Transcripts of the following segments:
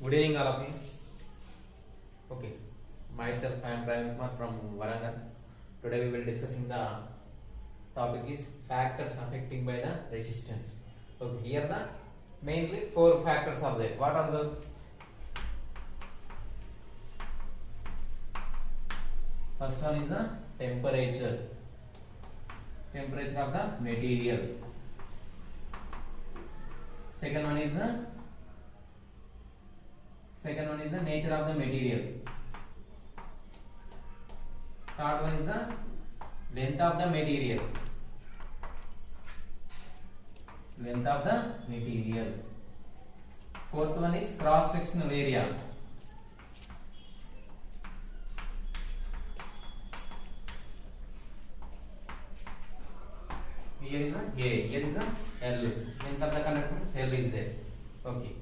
Good evening, all of you. Okay, myself I am Praveen Kumar from Warangal. Today we will discussing the topic is factors affecting by the resistance. Okay, here the mainly four factors are there. What are those? First one is the temperature of the material. Second one is the nature of the material. Third one is the length of the material. Fourth one is cross sectional area. Here is the A, here is the L. Length of the conductor L is there. Okay.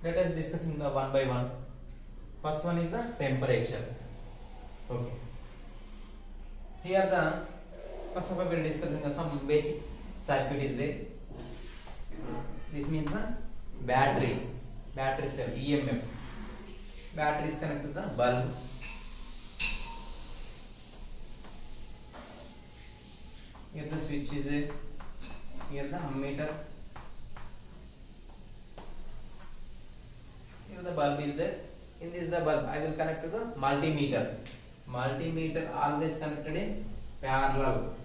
Let us discussing the one by one. First one is the temperature. Okay. Here first of all we are discussing some basic circuit is there. This means the battery cell EMF. Battery is connected to the bulb. Here the switch is there. Here the ammeter. Here the bulb is there. In this the bulb I will connect to the multimeter. Multimeter always connected in parallel.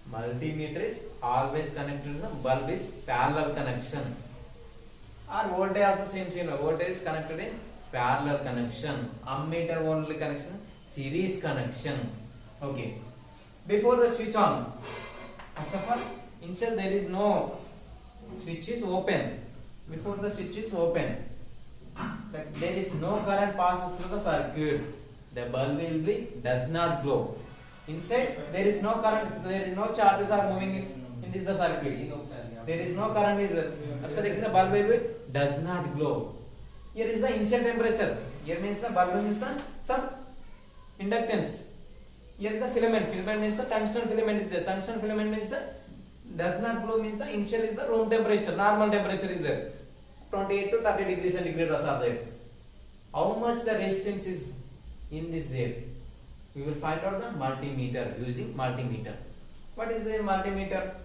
Multimeter is always connected to the bulb is parallel connection. Or voltage also same. Voltage is connected in parallel connection. Ammeter only connection series connection. Okay. Before the switch on, first of all, initial there is no switch is open. Before the switch is open, that there is no current passes through the circuit. The bulb will be does not glow. Inside there is no current. There is no charges are moving in this the circuit. There is no current is. As per the bulb will be does not glow. Here is the initial temperature. Here means the bulb means the some inductance. Here is the filament. Filament means the tungsten filament is there. Tungsten filament means the does not glow means the initial is the room temperature. Normal temperature is there. 28 to 30 degrees centigrade are there. How much the resistance is in this there? We will find out the multimeter using multimeter. What is the multimeter?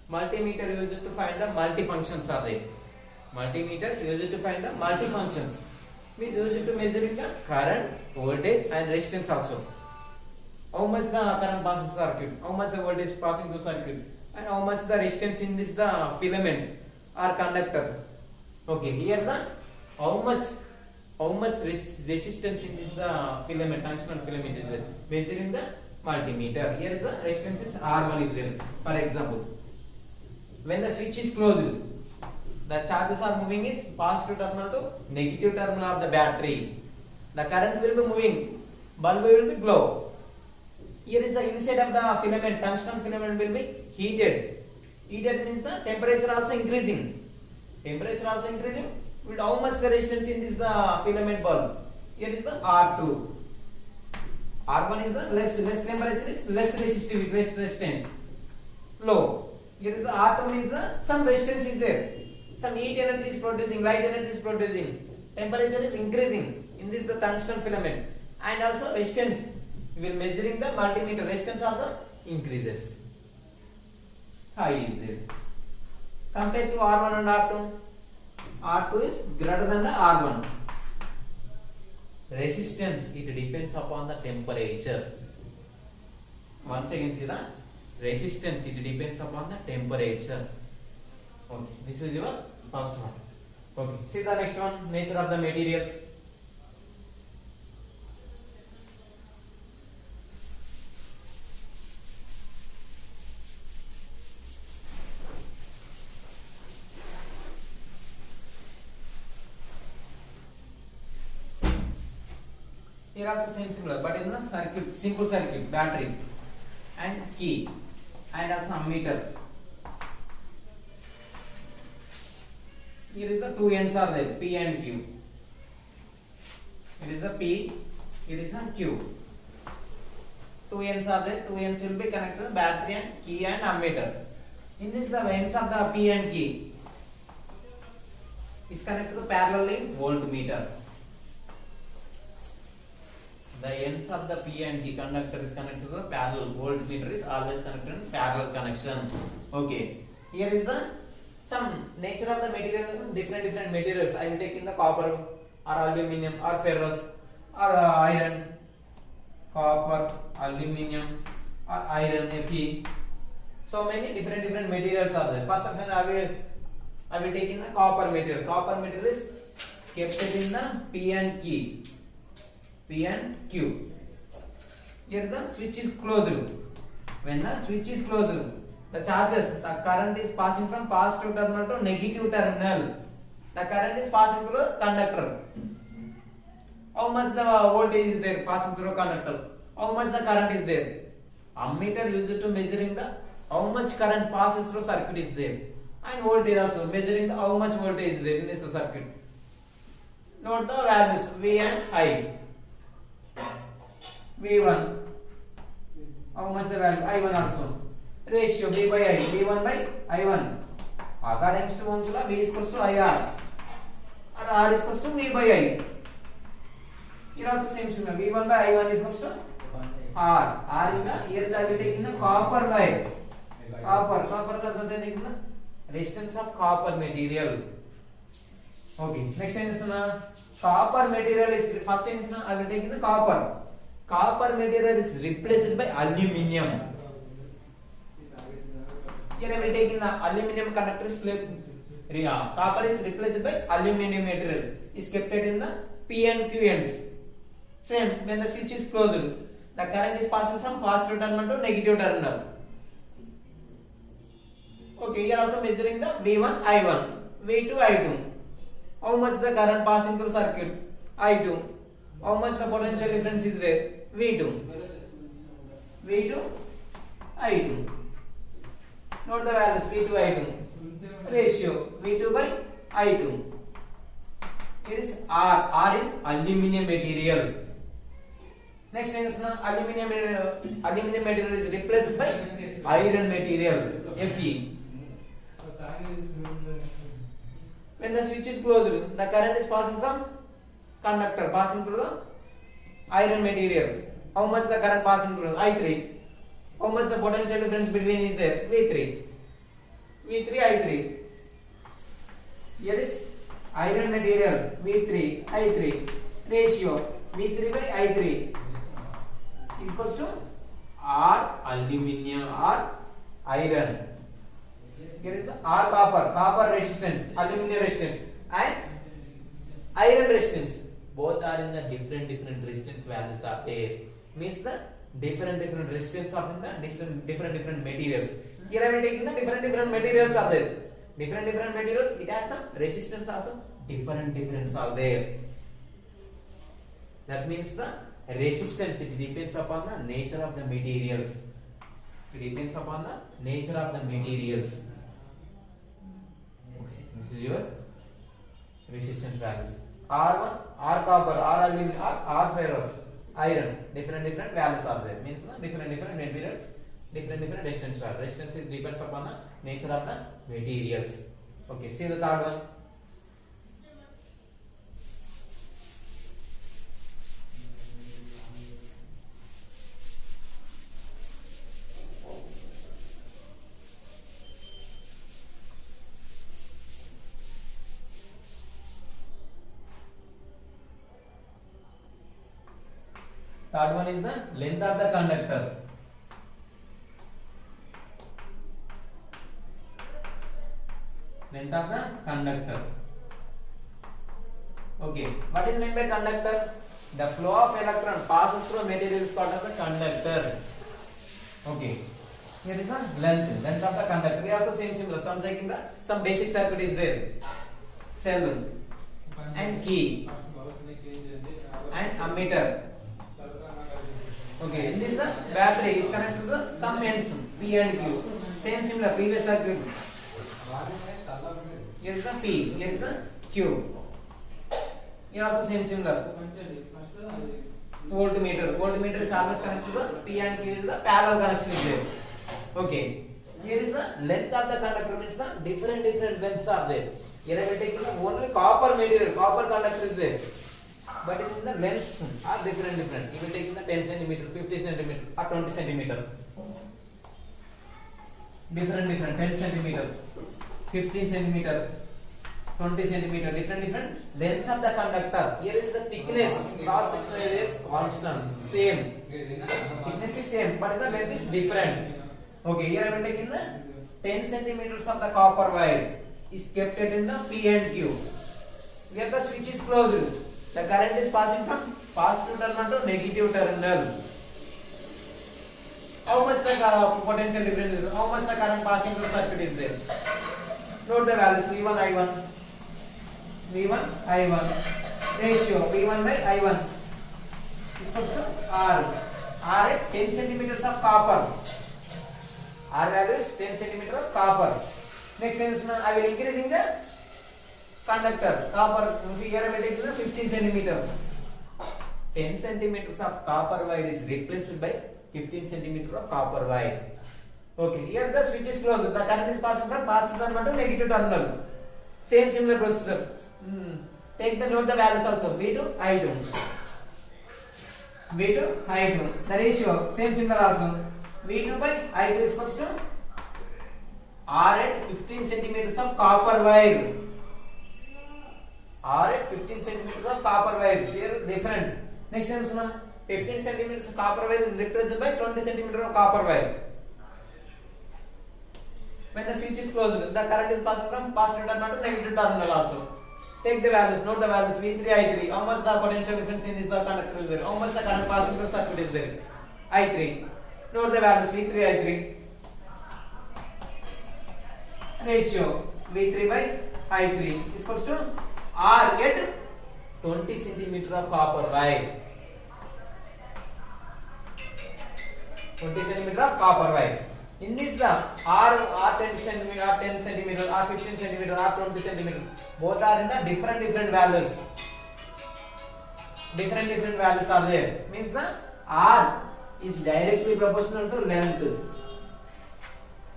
Multimeter used to find the multifunctions are there. Multimeter used to find the multifunctions. We use it to measuring the current, voltage and resistance also. How much the current passes circuit, how much the voltage passing through circuit, and how much the resistance in this the filament or conductor. Okay, here the how much resistance in this the filament, tungsten filament is there. Measuring the multimeter. Here is the resistance is R1 is there. For example, when the switch is closed, the charges are moving is positive terminal to negative terminal of the battery. The current will be moving, bulb will be glow. Here is the inside of the filament, tungsten filament will be heated. Heated means the temperature also increasing. Temperature also increasing. With how much the resistance in this the filament bulb? Here is the R2. R1 is the less temperature is less resistance. Low. Here is the R2 means the some resistance is there. Some heat energy is producing, light energy is producing. Temperature is increasing in this the tungsten filament. And also resistance. We will measuring the multimeter. Resistance also increases. High is there. Compared to R1 and R2. R2 is greater than the R1. Resistance, it depends upon the temperature. Once again see the resistance, it depends upon the temperature. Okay, this is your first one. Okay, see the next one, nature of the materials. Here also similar, but in the circuit, simple circuit, battery and key and also ammeter. Here is the two ends are there, P and Q. Here is the P, here is the Q. Two ends are there, two ends will be connected to the battery and key and ammeter. In this the ends of the P and key. is connected to the parallel in voltmeter. The ends of the P and T conductor is connected to the parallel. Voltmeter is always connected in parallel connection. Okay. Here is the some nature of the material. Different materials. I will take in the copper or aluminum or ferrous or iron. Copper, aluminum or iron, Fe. So many different materials are there. First of all, I will take in the copper material. Copper material is kept in the P and Q. P and Q. Here the switch is closed. When the switch is closed, the charges, the current is passing from positive terminal to negative terminal. The current is passing through conductor. How much the voltage is there passing through conductor? How much the current is there? Ammeter used to measuring the how much current passes through circuit is there, and voltage also measuring the how much voltage is there in this circuit. Note the values V and I. V1, how much the value? I1 also. Ratio V by I. V1 by I1. According to Ohm's law, V is equals to IR. And R is equals to V by I. Here also same similar. V1 by I1 is equals to R. R in the, here I will take in the copper wire. Copper that's what I take in the resistance of copper material. Okay. Next time is the copper material is, first time is the, I will take in the copper. Copper material is replaced by aluminium. Here I will take in the aluminium conductor is copper is replaced by aluminium material is kept in the P and Q ends. Same, when the switch is closed, the current is passing from positive terminal to negative terminal. Okay, here also measuring the V1, I1, V2, I2. How much the current passing through circuit? I2. How much the potential difference is there? V2. V2, I2. Note the values V2, I2. Ratio V2 by I2. Here is R. R in aluminium material. Next thing is aluminium material is replaced by iron material, Fe. When the switch is closed, the current is passing from conductor, passing through the iron material. How much the current passing through? I3. How much the potential difference between is there? V3. V3, I3. Here is iron material, V3, I3. Ratio V3 by I3 is equals to R aluminium, R iron. Here is the R copper resistance, aluminium resistance, and iron resistance. Both are in the different resistance values are there. Means the different resistance of the different materials. Here I will take in the different materials are there. Different materials, it has some resistance also. Different are there. That means the resistance, it depends upon the nature of the materials. It depends upon the nature of the materials. Okay, this is your resistance values. R1, R copper, R aluminum, R ferrous, iron. Different values are there. Means different materials, different resistance value. Resistance depends upon the nature of the materials. Okay, see the third one. Third one is the length of the conductor. Length of the conductor. Okay, what is meant by conductor? The flow of electron passes through a material is called as the conductor. Okay, here is the length of the conductor. We also same similar. So I'm taking the some basic circuit is there. Cell and key and ammeter. Okay, in this the battery is connected to the some ends P and Q. Same similar previous circuit. Here is the P, here is the Q. Here also same similar. Voltmeter is always connected to the P and Q is the parallel connection is there. Okay. Here is the length of the conductor, means the different lengths are there. Here I will take only copper material, copper conductor is there. But in the lengths are different. You will take the 10 centimeter, 50 centimeter, or 20 centimeter. Different 10 centimeter, 15 centimeter, 20 centimeter, different lengths of the conductor. Here is the thickness, cross sectional area is constant, same. Thickness is same, but the length is different. Okay, here I will take in the 10 centimeters of the copper wire is kept in the P and Q. Here the switch is closed. The current is passing from positive terminal to negative terminal. How much the potential difference is? How much the current passing through circuit is there? Note the values V1 I1 ratio V1 by I1 is equals to R at 10 centimeters of copper. R value is 10 centimeters of copper. Next time I will increasing the conductor copper. Here I will take 15 centimeters. 10 centimeters of copper wire is replaced by 15 centimeters of copper wire. Okay, here the switch is closed. The current is passing from positive terminal to negative terminal. Same similar procedure. Take the note the values also. V2 I2. The ratio same similar also. V2 by I2 is equals to R at 15 centimeters of copper wire. R at 15 centimeters of copper wire. Here different. Next time 15 centimeters of copper wire is replaced by 20 centimeters of copper wire. When the switch is closed, the current is passing from positive terminal to negative terminal also. Take the values, note the values V3, I3. How much the potential difference in this the conductor is there? How much the current passing through circuit is there? I3. Note the values V3, I3. Ratio V3 by I3 is equals to R at 20 centimeters of copper wire. 20 centimeters of copper wire. In this the R 10 centimeter, R 10 centimeter, R 15 centimeter, R 20 centimeter. Both are in the different values. Different values are there. Means the R is directly proportional to length.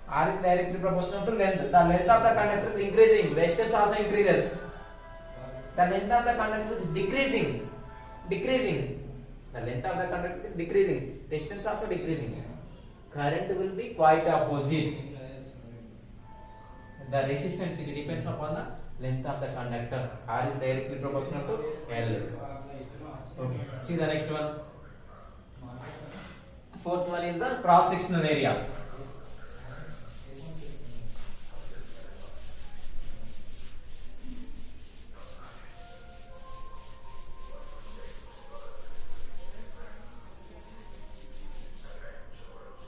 R is directly proportional to length. The length of the conductor is increasing. Resistance also increases. The length of the conductor is decreasing. The length of the conductor is decreasing. Resistance also decreasing. Current will be quite opposite. The resistance it depends upon the length of the conductor. R is directly proportional to L. Okay. See the next one. Fourth one is the cross sectional area.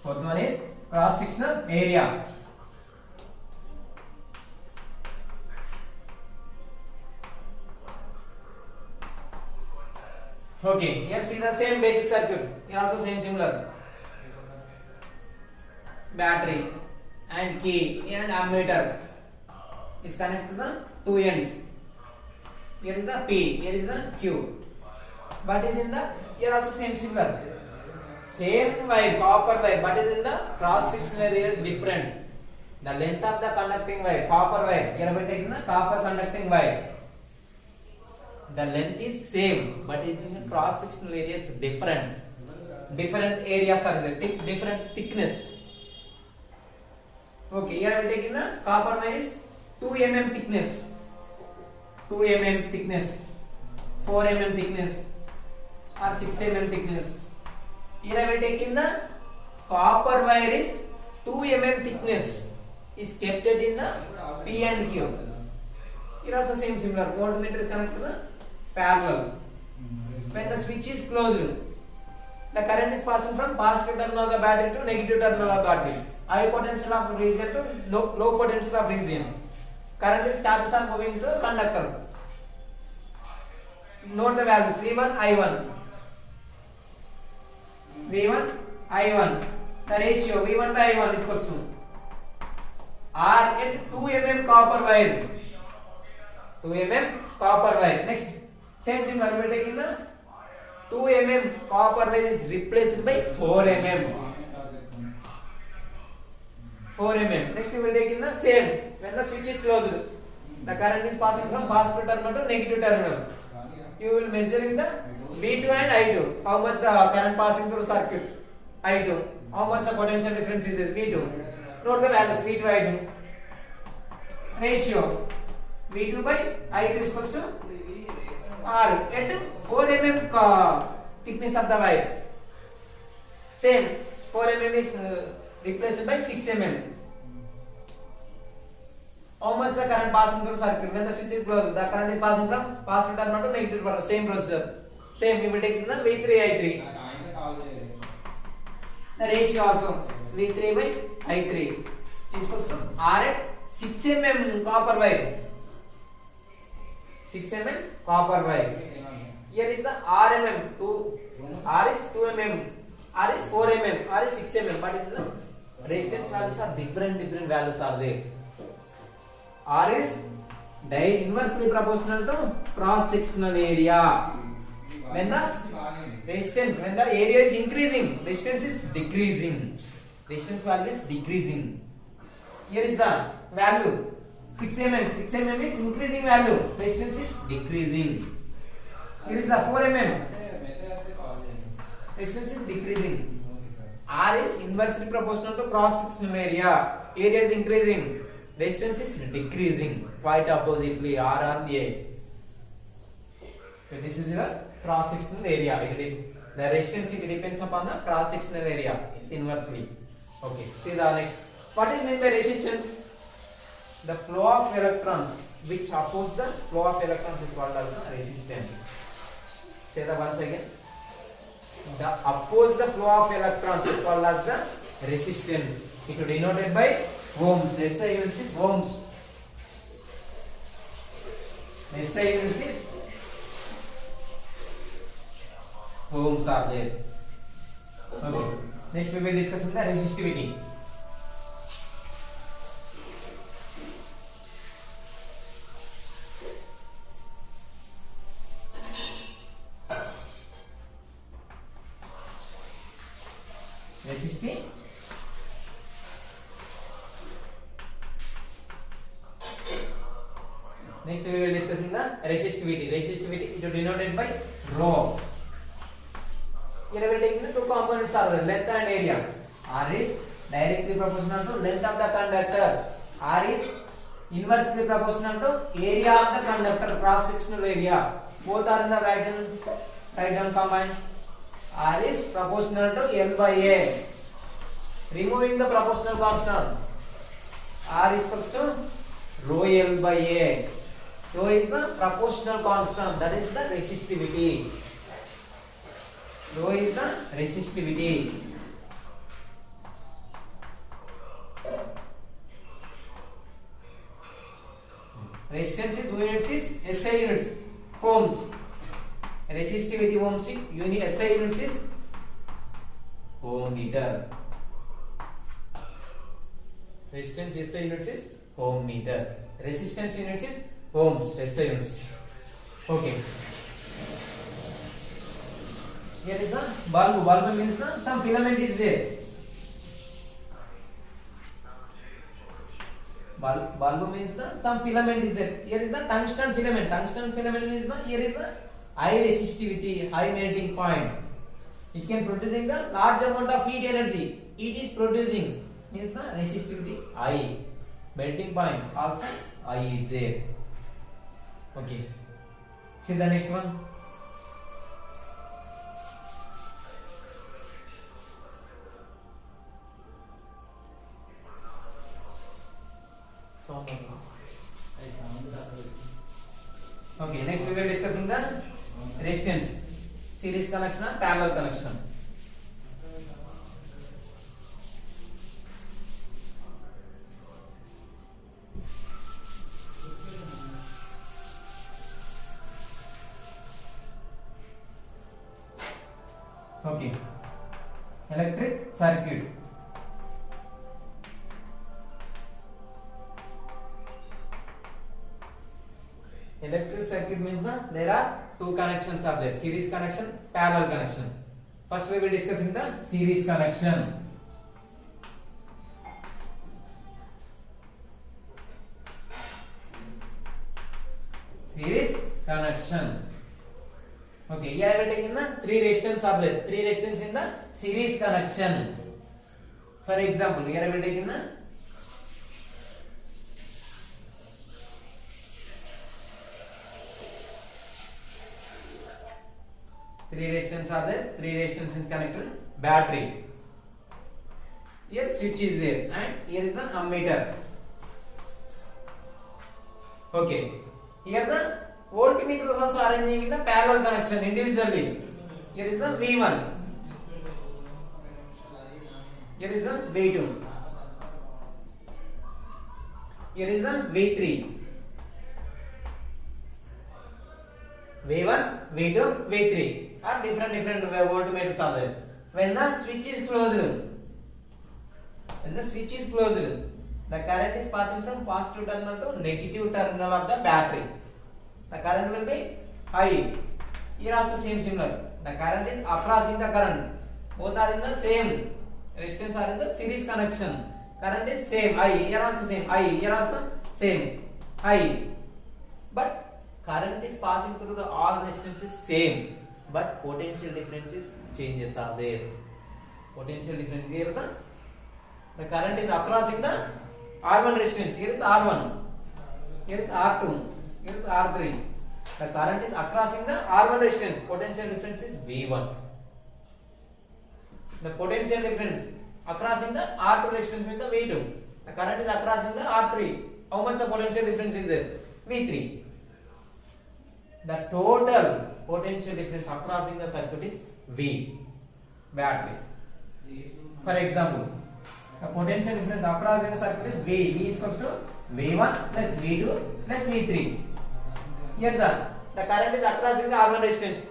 Fourth one is cross sectional area. Okay, here see the same basic circuit. Here also same similar. Battery and key and ammeter is connected to the two ends. Here is the P, here is the Q. But is in the here also same similar. Same wire, copper wire, but is in the cross sectional area different. The length of the conducting wire, copper wire. Here we are taking the copper conducting wire. The length is same, but is in the cross sectional area is different. Different areas are there, different thickness. Okay, here we are taking the copper wire is 2 mm thickness, 2 mm thickness, 4 mm thickness, or 6 mm thickness. Here I will take in the copper wire is 2 mm thickness is kept in the P and Q. Here also same similar. Voltmeter is connected to the parallel. When the switch is closed, the current is passing from positive terminal of the battery to negative terminal of the battery. High potential of region to low potential of region. Current is charges are moving to conductor. Note the values V1 I1. V1 I1. The ratio V1 by I1 is equals to R at 2 mm copper wire. 2 mm copper wire. Next, same similar. We will take in the 2 mm copper wire is replaced by 4 mm. 4 mm. Next, we will take in the same. When the switch is closed, The current is passing from positive terminal to negative terminal. You will measuring the V2 and I2. How much the current passing through circuit? I2. How much the potential difference is V2? Note the values V2 I2. Ratio V2 by I2 is equals to R at 4 mm thickness of the wire. Same 4 mm is replaced by 6 mm. How much the current passing through circuit? When the switch is closed, the current is passing from positive terminal to negative terminal. Same procedure. Same, we will take the V3 I3. The ratio also V3 by I3 is equals to R at 6 mm copper wire. 6 mm copper wire. Here is the RMM. R is 2 mm. R is 4 mm. R is 6 mm. But is the resistance values are different values are there. R is inversely proportional to cross sectional area. When the resistance, when the area is increasing, resistance is decreasing. Resistance value is decreasing. Here is the value 6 mm. 6 mm is increasing value. Resistance is decreasing. Here is the 4 mm. Resistance is decreasing. R is inversely proportional to cross sectional area. Area is increasing. Resistance is decreasing. Quite oppositely, R and A. So this is your cross sectional area. The resistance depends upon the cross sectional area. It's inversely. Okay. See the next. What is meant by resistance? The flow of electrons which oppose the flow of electrons is called as resistance. Say that once again. The oppose the flow of electrons is called as the resistance. It is denoted by ohms. SI units is ohms. SI units is ohms are there. Okay. Next we will discuss the resistivity. Resistivity. Next we will discuss the resistivity. Resistivity is denoted by rho. Here we will take the two components are the length and area. R is directly proportional to length of the conductor. R is inversely proportional to area of the conductor, cross sectional area. Both are in the right hand combined. R is proportional to L by A. Removing the proportional constant, R is equals to rho L by A. Rho is the proportional constant, that is the resistivity. Rho is the resistivity. Resistance is units is SI units, ohms. Resistivity ohms is SI units is ohm meter. Resistance SI units is ohm meter. Resistance units is ohms, SI units. Okay. Here is the bulb. Bulb means some filament is there. Bulb means some filament is there. Here is the tungsten filament. Tungsten filament means here is the high resistivity, high melting point. It can producing the large amount of heat energy. It is producing means the resistivity high. Melting point also high is there. Okay. See the next one. Okay, next we will discussing the resistance, series connection and parallel connection. Okay, electric circuit. Electric circuit means there are two connections are there, series connection, parallel connection. First we will discussing the series connection. connection. Okay, here I will take in the three resistance are there. Three resistance in the series connection. For example, here I will take in the three resistance are there. Three resistance is connected. Battery. Here switch is there, and here is the ammeter. Okay. Here the voltmeter is also arranging in the parallel connection individually. Here is the V1. Here is the V2. Here is the V3. V1, V2, V3 are different voltmeters are there. When the switch is closed, the current is passing from positive terminal to negative terminal of the battery. The current will be high. Here also similar. The current is crossing the current. Both are in the same resistance are in the series connection. Current is same high. Here also same high. Here also same high. But current is passing through the all resistances same. But potential differences changes are there. Potential difference here the current is crossing the R1 resistance. Here is the R1. Here is R2. Here is R3. The current is crossing the R1 resistance. Potential difference is V1. The potential difference crossing the R2 resistance with the V2. The current is crossing the R3. How much the potential difference is there? V3. The total potential difference crossing the circuit is V. Battery. For example, the potential difference across in the circuit is V. V is equals to V1 plus V2 plus V3. Here the current is across in the R1 resistance.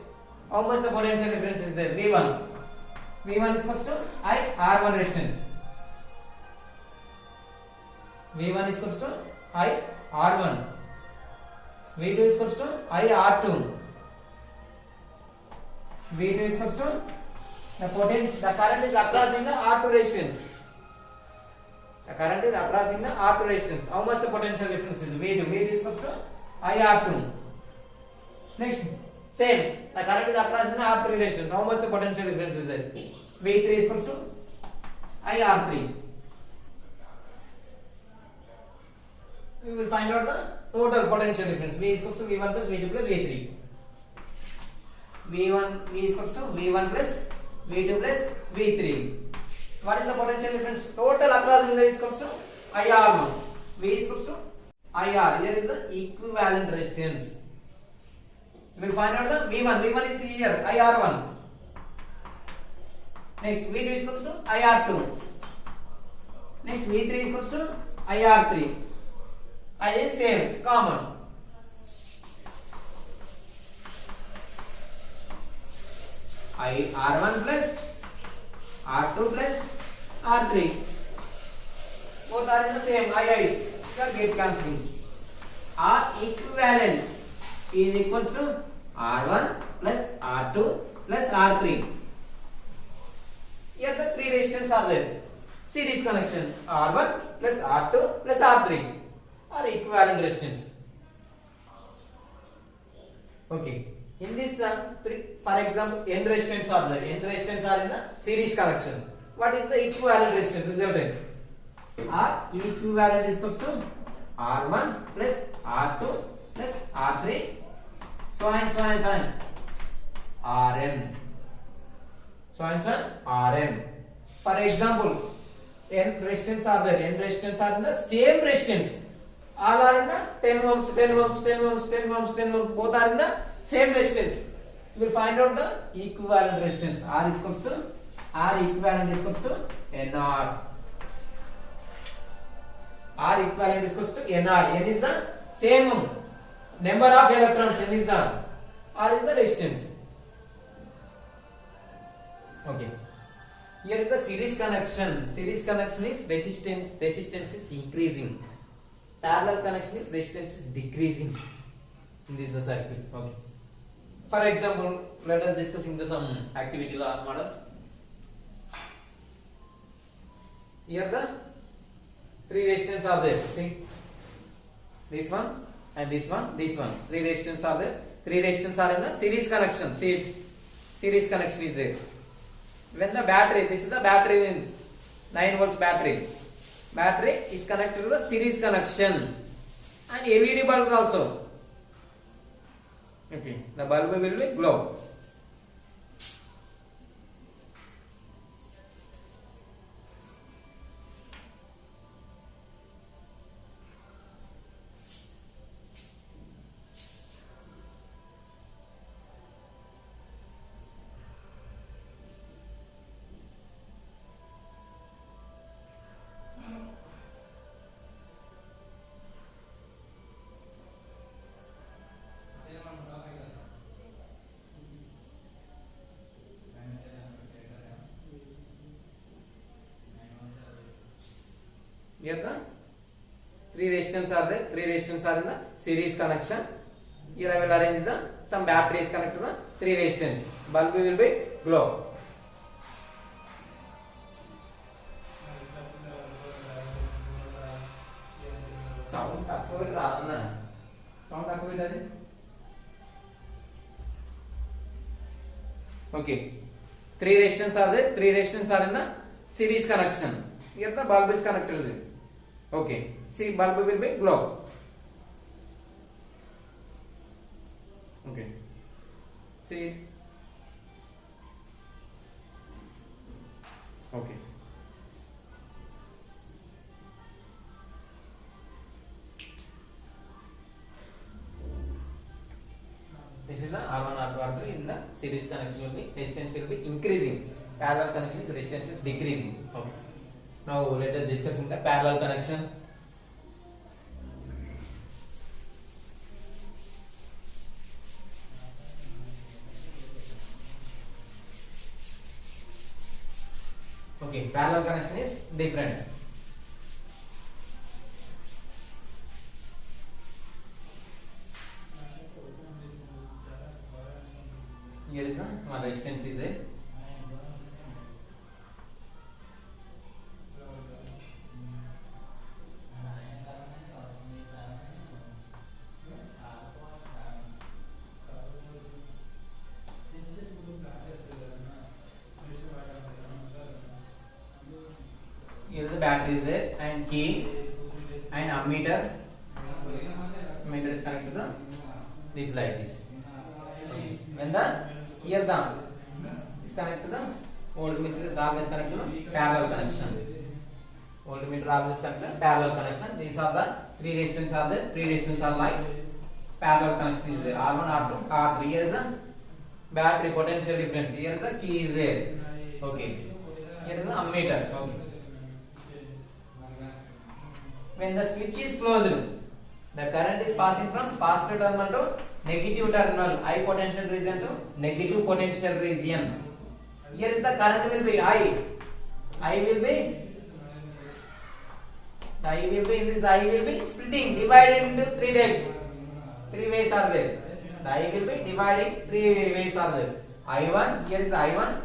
How much the potential difference is there? V1. V1 is equals to I R1 resistance. V1 is equals to I R1. V2 is equals to I R2. V2 is equals to the current is across in the R2 resistance. The current is crossing the R2 resistance. How much the potential difference is? V2. V2 is equals to IR2. Next, same. The current is crossing the R3 resistance. How much the potential difference is there? V3 is equals to IR3. We will find out the total potential difference. V is equals to V1 plus V2 plus V3. V is equals to V1 plus V2 plus V3. What is the potential difference? Total across in the is equals to IR1. V is equals to IR. Here is the equivalent resistance. We will find out the V1. V1 is here. IR1. Next V2 is equals to IR2. Next V3 is equals to IR3. I is same, common. R1 plus R2 plus R3. Both are in the same. Get cancelling. R equivalent is equals to R1 plus R2 plus R3. Here the three resistances are there. Series connection. R1 plus R2 plus R3 are equivalent resistance. Okay. In this for example, N resistance are there. N resistance are in the series connection. What is the equivalent resistance? Result. R equivalent is equals to R1 plus R2 plus R3 so and Rn. So and Rn. For example, N resistance are there. N resistance are in the same resistance. All are in the 10 ohms, 10 ohms, 10 ohms, 10 ohms, 10 ohms. Both are in the same resistance. We will find out the equivalent resistance. R is equals to R equivalent is equals to NR. R equivalent is equals to NR. N is the same number of electrons. N is the R is the resistance. Okay. Here is the series connection. Series connection is resistance is increasing. Parallel connection is resistance is decreasing. This is the circuit. Okay. For example, let us discuss into some activity law model. Here the three resistances are there. See, this one and this one, this one. Three resistances are there. Three resistors are in the series connection. See, series connection is there. When the battery, this is the battery means 9 volts battery. Battery is connected to the series connection. And LED bulb also. Okay, the bulb will be glow. Here the three resistors are there. Three resistors are in the series connection. Here I will arrange the some batteries connected to the three resistors. Bulb will be glow. Sound takku raana. Sound takku idade. Okay. Three resistors are there. Three resistors are in the series connection. Here the bulb is connected to it. Okay. See, bulb will be glow. Okay. See it. Okay. This is the R1, R2, R3 in the series connection will be resistance will be increasing. Parallel connection is resistance is decreasing. Okay. Now let us discuss in the parallel connection. Okay, parallel connection is different. Here is the one resistance is there. Here is the battery is there and key and ammeter. Ammeter is connected to the this like this. Okay. When the here the is connected to the voltmeter is always connected to the parallel connection. Voltmeter always connected to parallel connection. These are the three resistors are there. Three resistors are like parallel connection is there. R1, R2, R3. Here is the battery potential difference. Here is the key is there. Okay. Here is the ammeter. Okay. When the switch is closed, the current is passing from positive terminal to negative terminal, high potential region to negative potential region. Here is the current will be I. I will be in this I will be splitting, divided into three types. Three ways are there. The I will be dividing three ways are there. I1, here is the I1,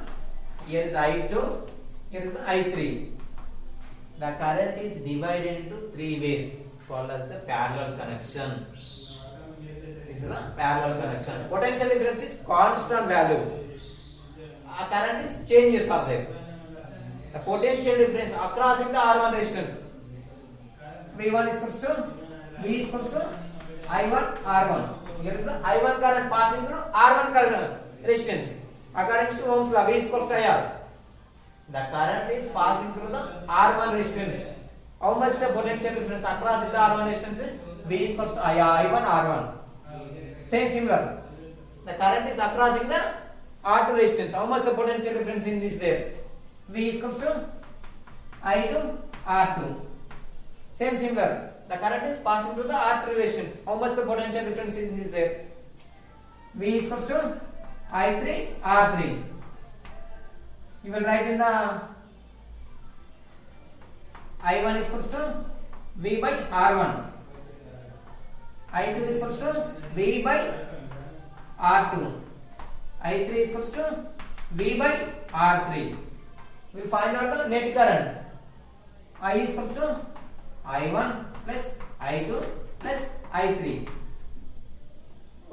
here is the I2, here is the I3. The current is divided into three ways. It's called as the parallel connection. This is the parallel connection. Potential difference is constant value. Current is changes are there. The potential difference across in the R1 resistance. V1 is equals to V is equals to I1 R1. Here is the I1 current passing through R1 current resistance. According to Ohm's law, V is equals to IR. The current is passing through the R1 resistance. How much the potential difference across the R1 resistance is? V is equals to I1 R1. Same similar. The current is across in the R2 resistance. How much the potential difference in this there? V is equals to I2 R2. Same similar. The current is passing through the R3 resistance. How much the potential difference in this there? V is equals to I3 R3. You will write in the I1 is equals to V by R1. I2 is equals to V by R2. I3 is equals to V by R3. We will find out the net current. I is equals to I1 plus I2 plus I3.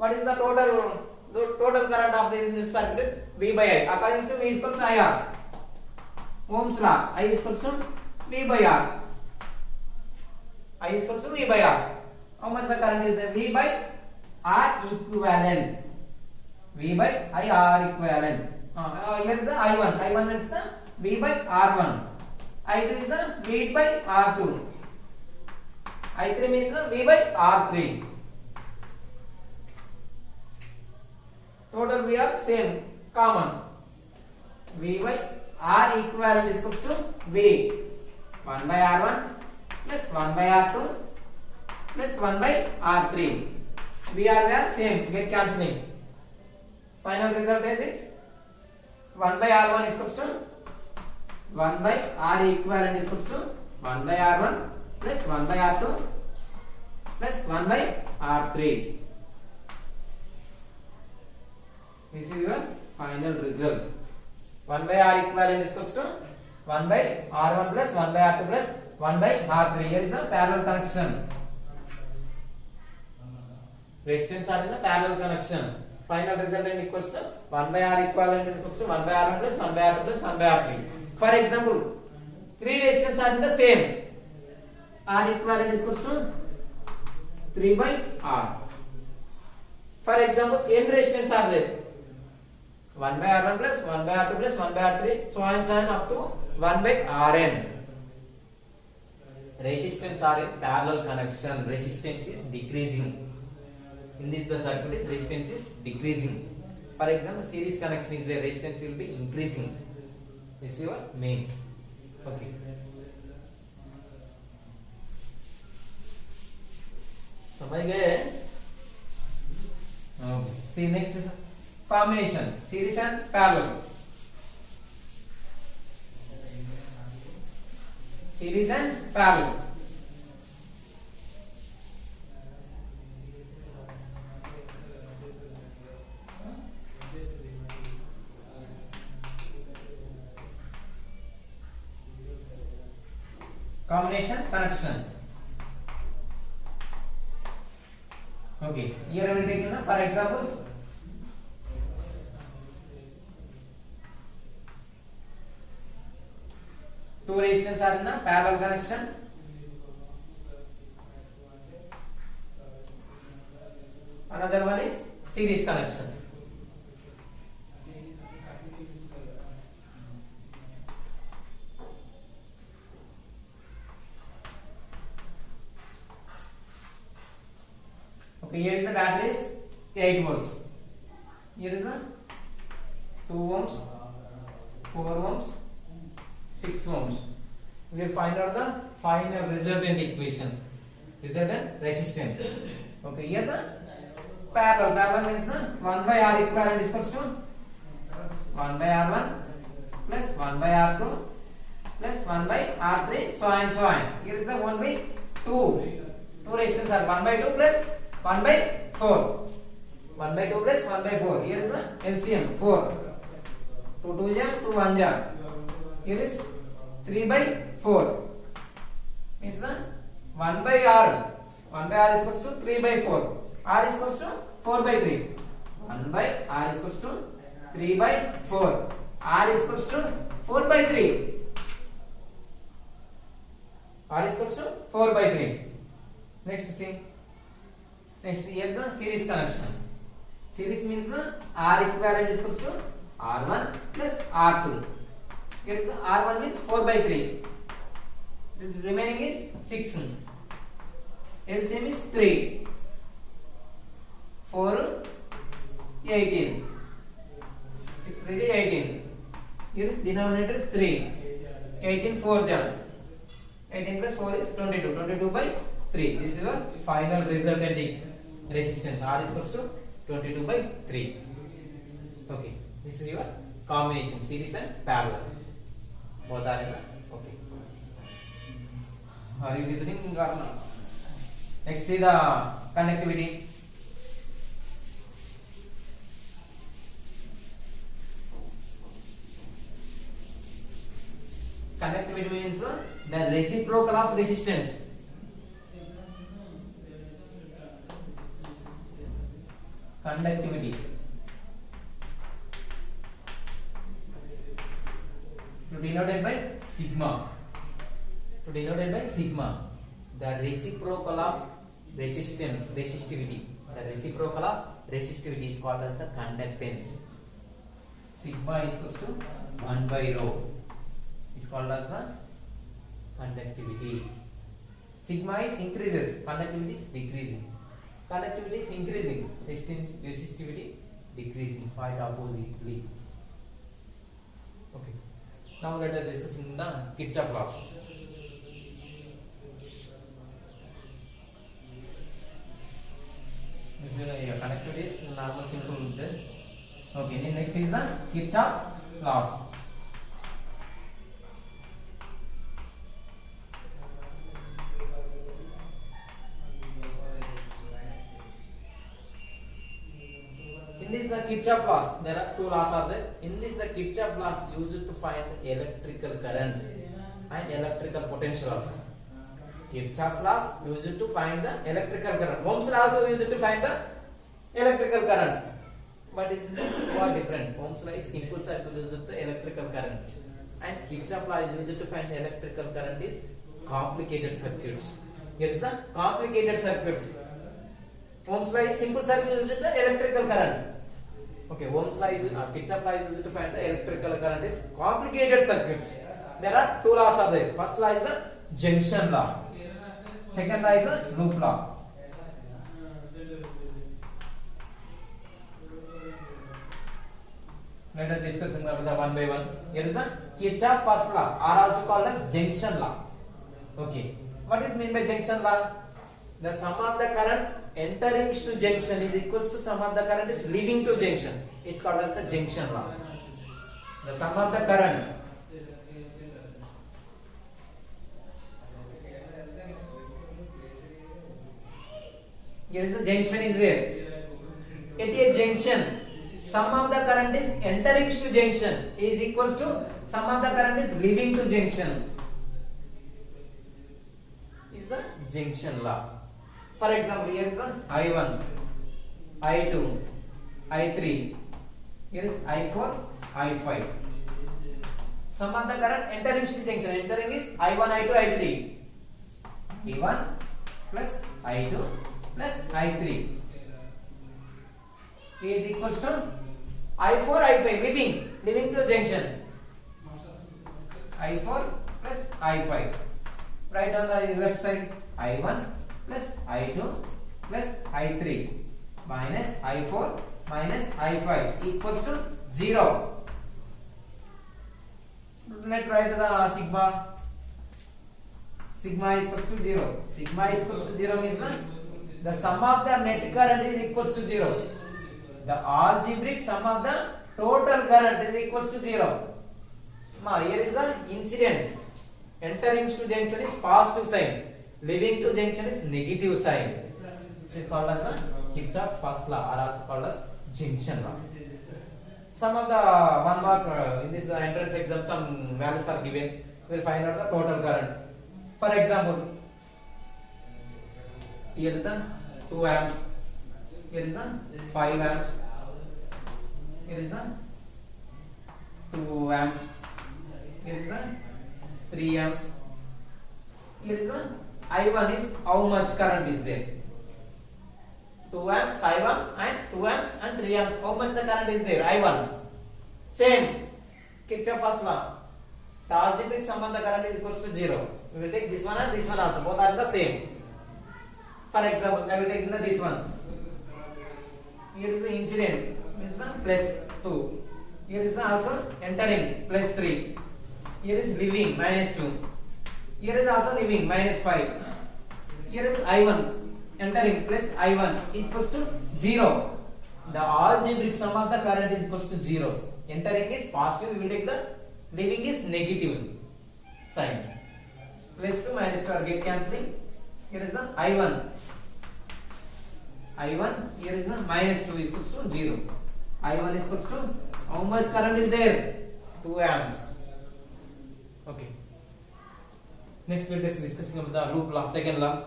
what is the total current of this circuit is V by I. According to V is equal to IR. Ohm's law, I is equal to V by R. I is equal to V by R. How much the current is there? V by R equivalent. V by I R equivalent. Here is the I1. I1 means the V by R1. I2 is the V by R2. I3 means the V by R3. Total V are same, common. V by R equivalent is equal to V 1 by R1 plus 1 by R2 plus 1 by R3. V are same, get cancelling. Final result is this. 1 by R1 is equal to 1 by R equivalent is equal to 1 by R1 plus 1 by R2 plus 1 by R3. This is your final result. 1 by R equivalent is equal to 1 by R1 plus 1 by R2 plus 1 by R3. Here is the parallel connection. Resistance are in the parallel connection. Final result is equals to 1 by R equivalent is equal to 1 by R1 plus 1 by R2 plus 1 by R3. For example, 3 resistances are in the same. R equivalent is equal to 3 by R. For example, n resistances are there. 1 by R1 plus 1 by R2 plus 1 by R3, so on up to 1 by Rn. Resistance are in parallel connection. Resistance is decreasing. In this, the circuit is resistance is decreasing. For example, series connection is there, resistance will be increasing. This is your main. Okay. समझ गए? Okay. See next is combination, series and parallel. Series and parallel. Combination connection. Okay, here I will take for example, two resistors are in a parallel connection. Another one is series connection. Okay, here is the battery is 8 volts. Here is the 2 ohms, 4 ohms, 6 ohms. We will find out the final resultant equation, resultant resistance. Okay, here the parallel. Parallel means the 1 by R equivalent is equals to 1 by R1 plus 1 by R2 plus 1 by R3, so on and so on. Here is the only two resistance are 1 by 2 plus 1 by 4. 1 by 2 plus 1 by 4. Here is the LCM 4. 2 2 ja 2 1 ja. Here is 3 by 4. Means the 1 by R. 1 by R is equals to 3 by 4. R is equals to 4 by 3. 1 by R is equals to 3 by 4. R is equals to 4 by 3. R is equals to 4 by 3. Next see. Next here the series connection. Series means the R equivalent is equals to R1 plus R2. Here is the R1 means 4 by 3. The remaining is 6. LCM is 3. 4 18. 6 3 is 18. Here is denominator is 3. 18 4 ja. 18 plus 4 is 22. 22 by 3. This is your final resultant resistance. R is equals to 22 by 3. Okay. This is your combination, series and parallel. Both are in the okay. Are you listening or not? Next is the conductivity. Conductivity means the reciprocal of resistance. conductivity to denoted by sigma. To denoted by sigma. The reciprocal of resistance, resistivity. The reciprocal of resistivity is called as the conductance. Sigma is equals to 1 by rho. Is called as the conductivity. Sigma is increases, conductivity is decreasing. Conductivity is increasing, resistivity decreasing, quite oppositely. Okay. Now let us discuss in the Kirchhoff laws. This is conductivity is normal simple with the. Okay. Next is the Kirchhoff laws. In this the Kirchhoff laws, there are two laws are there. In this the Kirchhoff laws used to find electrical current and electrical potential also. Kirchhoff laws used to find the electrical current. Ohm's law also used to find the electrical current. But is what different? Ohm's law is simple circuit used to electrical current, and Kirchhoff law is used to find electrical current is complicated circuits. Here is the complicated circuits. Ohm's law is simple circuit used to electrical current. Okay, Ohm's law is Kirchhoff law is used to find the electrical current is complicated circuits. There are two laws are there. First law is the junction law. Second law is the loop law. Let us discuss the one by one. Here is the Kirchhoff first law, or also called as junction law. Okay, what is mean by junction law? The sum of the current entering to junction is equals to sum of the current is leaving to junction. It's called as the junction law. The sum of the current here is the junction is there. At a junction, sum of the current is entering to junction is equals to sum of the current is leaving to junction. Is the junction law. For example, here is the I1, I2, I3. Here is I4, I5. Sum of the current entering to junction. Entering is I1, I2, I3. I1 plus I2 plus I3 is equals to I4, I5. Leaving to junction. I4 plus I5. Right on the left side, I1 plus I2 plus I3 minus I4 minus I5 equals to 0. Let's write the sigma. Sigma is equals to 0. Sigma is equals to 0 means the sum of the net current is equals to 0. The algebraic sum of the total current is equals to 0. Here is the incident. Entering to junction is positive sign. Leaving to junction is negative sign. This is called as the Kirchhoff first law, or also called as junction law. Some of the 1 mark in this entrance exam, some values are given. We will find out the total current. For example, here is the 2 amps. Here is the 5 amps. Here is the 2 amps. Here is the 3 amps. Here is the I1 is how much current is there. 2 amps, 5 amps and 2 amps and 3 amps. How much the current is there? I1. Same. Kirchhoff first law. The algebraic sum of the current is equals to 0. We will take this one and this one also. Both are the same. For example, I will take this one. Here is the incident. This is the plus 2. Here is the also entering plus 3. Here is leaving minus 2. Here is also leaving minus 5. Here is I1 entering plus I1 is equals to 0. The algebraic sum of the current is equals to 0. Entering is positive, we will take the leaving is negative signs. Plus 2 minus 2 are get cancelling. Here is the I1. I1, here is the minus 2 is equals to 0. I1 is equals to how much current is there? 2 amps. Okay. Next we will be discussing about the loop law, second law.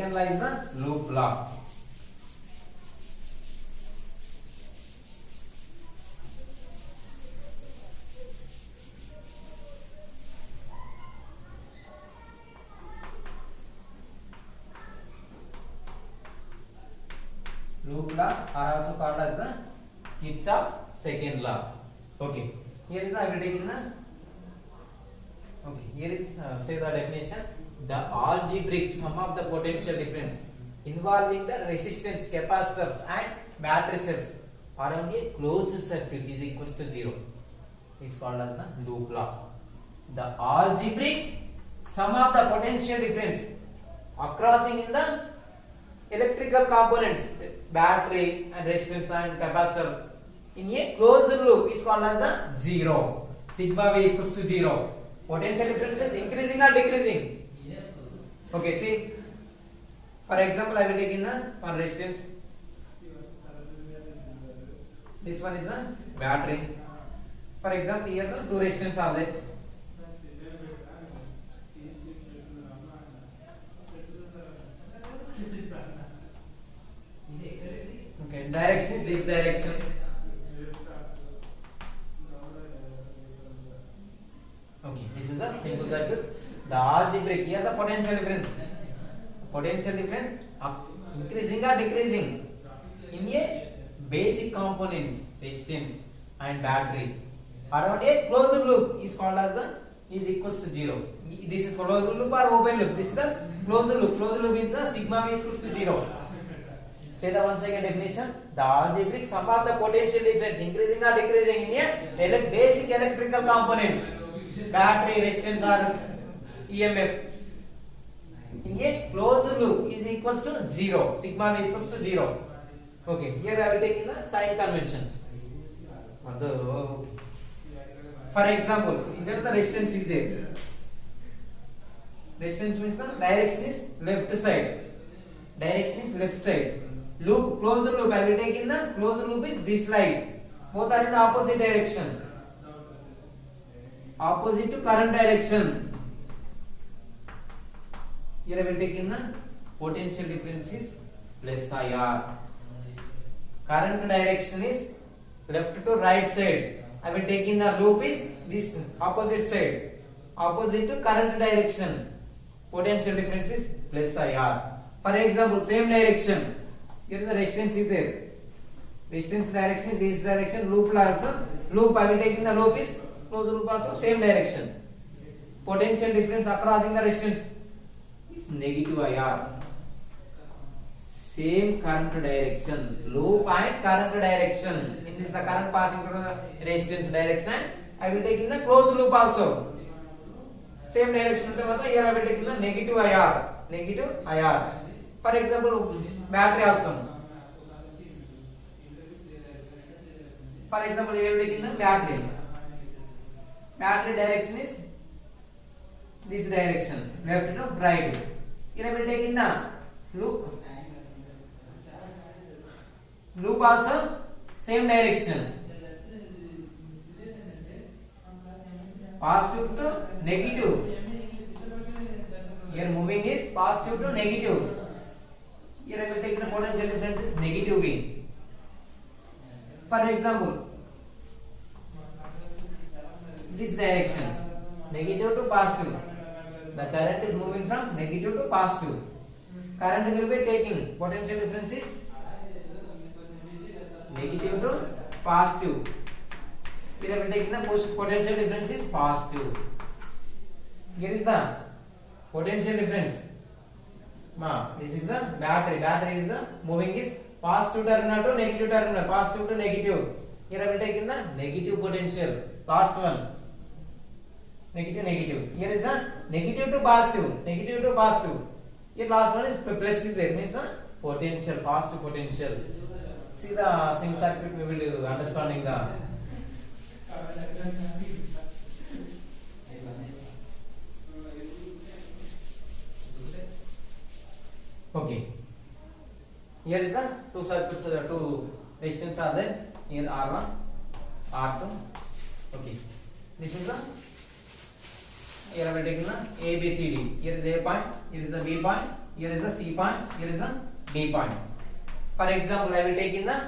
second law is the loop law. Loop law are also called as the Kirchhoff second law. Okay, here is the I will take in the okay, here is say the definition: the algebraic sum of the potential difference involving the resistance, capacitors and battery cells around a closed circuit is equals to 0 is called as the loop law. The algebraic sum of the potential difference acrossing in the electrical components, battery and resistance and capacitor in a closed loop is called as the 0. Sigma V is equals to 0. Potential difference is increasing or decreasing? Okay, see, for example, I will take in the one resistance. This one is the battery. For example, here the two resistance are there. Okay, direction is this direction. Okay, this is the simple circuit. The algebraic, here the potential difference. Potential difference increasing or decreasing in a basic components, resistance and battery around a closed loop is called as the is equals to 0. This is closed loop or open loop. This is the closed loop. Closed loop means the sigma V is equals to 0. Say the one second definition: the algebraic sum of the potential difference increasing or decreasing in a basic electrical components, battery, resistance or EMF in a closed loop is equals to 0. Sigma V is equals to 0. Okay, here I will take in the sign conventions. For example, here the resistance is there. Resistance means the direction is left side. Direction is left side. Loop, closed loop, I will take in the closed loop is this side. Both are in the opposite direction. Opposite to current direction. Here I will take in the potential difference is plus IR. Current direction is left to right side. I will take in the loop is this opposite side. Opposite to current direction. Potential difference is plus IR. For example, same direction. Here the resistance is there. Resistance direction is this direction. Loop also. Loop I will take in the loop is closed loop also same direction. Potential difference across in the resistance is negative IR. Same current direction. Loop and current direction. In this the current passing through the resistance direction. And I will take in the closed loop also. Same direction. Here I will take in the negative IR. Negative IR. For example, battery also. For example, here we take in the battery. Battery direction is this direction, left to right. Here I will take in the loop. Loop also same direction. Positive to negative. Here moving is positive to negative. Here I will take the potential difference is negative V. For example, this direction, negative to positive. The current is moving from negative to positive. Current will be taking potential difference is negative to positive. Here I will take the potential difference is positive. Here is the potential difference. This is the battery. Battery is the moving is positive terminal to negative terminal. Positive to negative. Here I will take in the negative potential. Last one. Negative, negative. Here is the negative to positive. Negative to positive. Here last one is plus is there. Means the potential, positive potential. See the same circuit we will understanding the. Okay. Here is the two circuits, two resistance are there. Here R1, R2. Okay. This is the. Here I will take the A, B, C, D. Here is the A point. Here is the B point. here is the C point, here is the D point. For example, I will take in the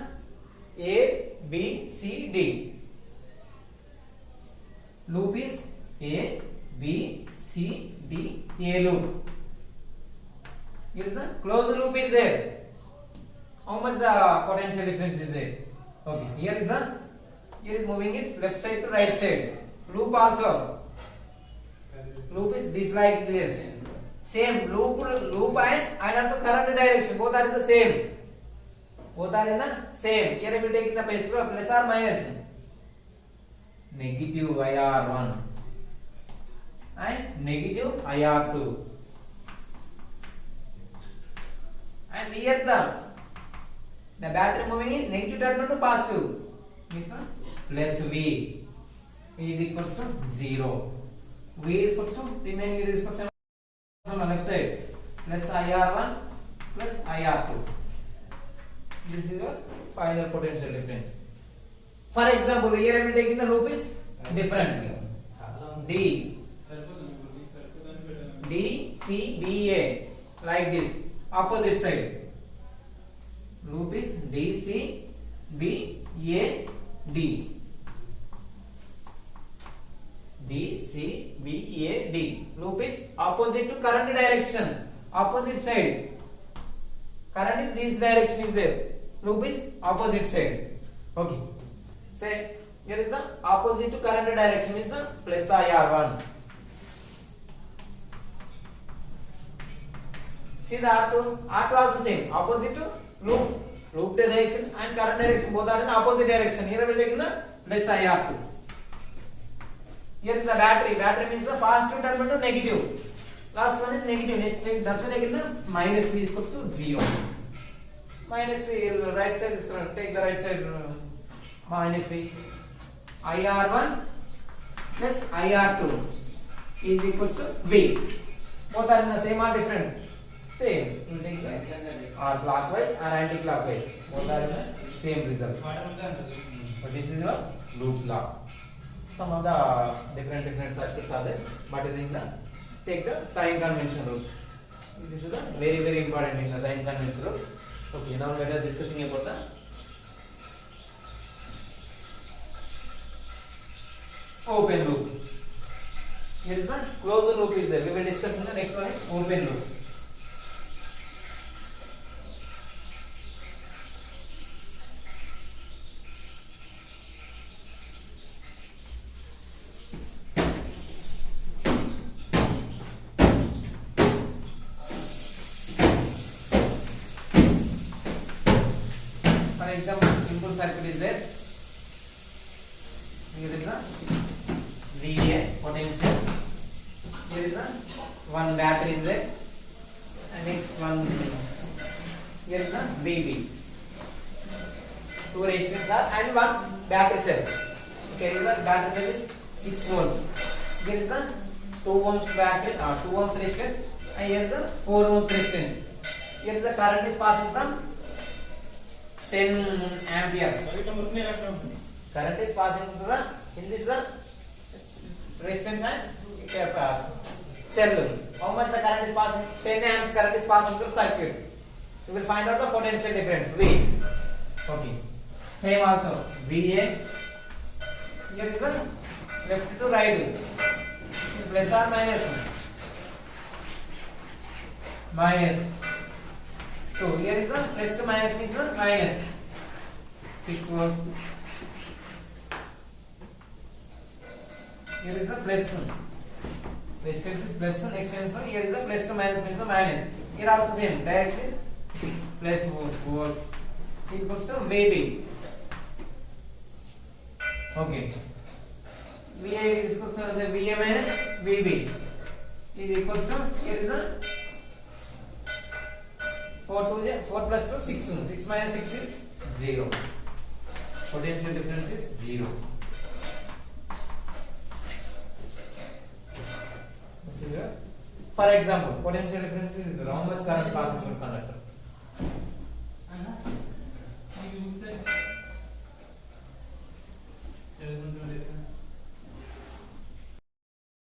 A, B, C, D. Loop is A, B, C, D, A loop. Here is the closed loop is there. How much the potential difference is there? Okay, here is moving is left side to right side. Loop also. Loop is this like this. Same loop and also current direction. Both are in the same. Both are in the same. Here I will take in the place plus or minus. Negative IR1 and negative IR2. And here the battery moving in negative terminal to positive. Means the plus V is equals to 0. V is equals to remaining is equals to on the left side plus IR1 plus IR2. This is your final potential difference. For example, here I will take in the loop is different. D, C, B, A like this. Opposite side. Loop is D, C, B, A, D. D, C, B, A, D. Loop is opposite to current direction. Opposite side. Current is this direction is there. Loop is opposite side. Okay. Say here is the opposite to current direction is the plus IR1. See the R2 also same. Opposite to loop direction and current direction both are in opposite direction. Here we will take the plus IR2. Here is the battery. Battery means the positive terminal to negative. Last one is negative. Next, that's why again the minus V is equals to 0. Minus V, right side is correct. Take the right side. Minus V. IR1 plus IR2 is equals to V. Both are in the same or different? Same. You take the or clockwise or anti-clockwise. Both are in the same result. But this is your Loops law. Some of the different circuits are there, but in the take the sign convention rules. This is the very important in the sign convention rules. Okay, now let us discussing about the open loop. Here is the closed loop is there. We will discuss in the next one is open loop. For example, simple circuit is there. Here is the VA potential. Here is the one battery is there, and next one. Here is the VB. Two resistors are and one battery cell. Okay, here is the battery cell is 6 volts. Here is the 2 ohms battery or 2 ohms resistance, and here is the 4 ohms resistance. Here is the current is passing from 10 amperes. Current is passing through the in this the resistance and cell. How much the current is passing? 10 amps current is passing through circuit. You will find out the potential difference V. Okay. Same also VA. Here is the left to right. Plus or minus? Minus. So here is the plus to minus means the minus 6 volts. Here is the plus. Resistance is plus, next one here is the plus to minus means the minus. Here also same. Direction is plus volts is equals to VB. Okay. VA is equals to the VA minus VB is equals to here is the 4 plus 2 6. 6 minus 6 is 0. Potential difference is 0. For example, potential difference is how much current passing through conductor.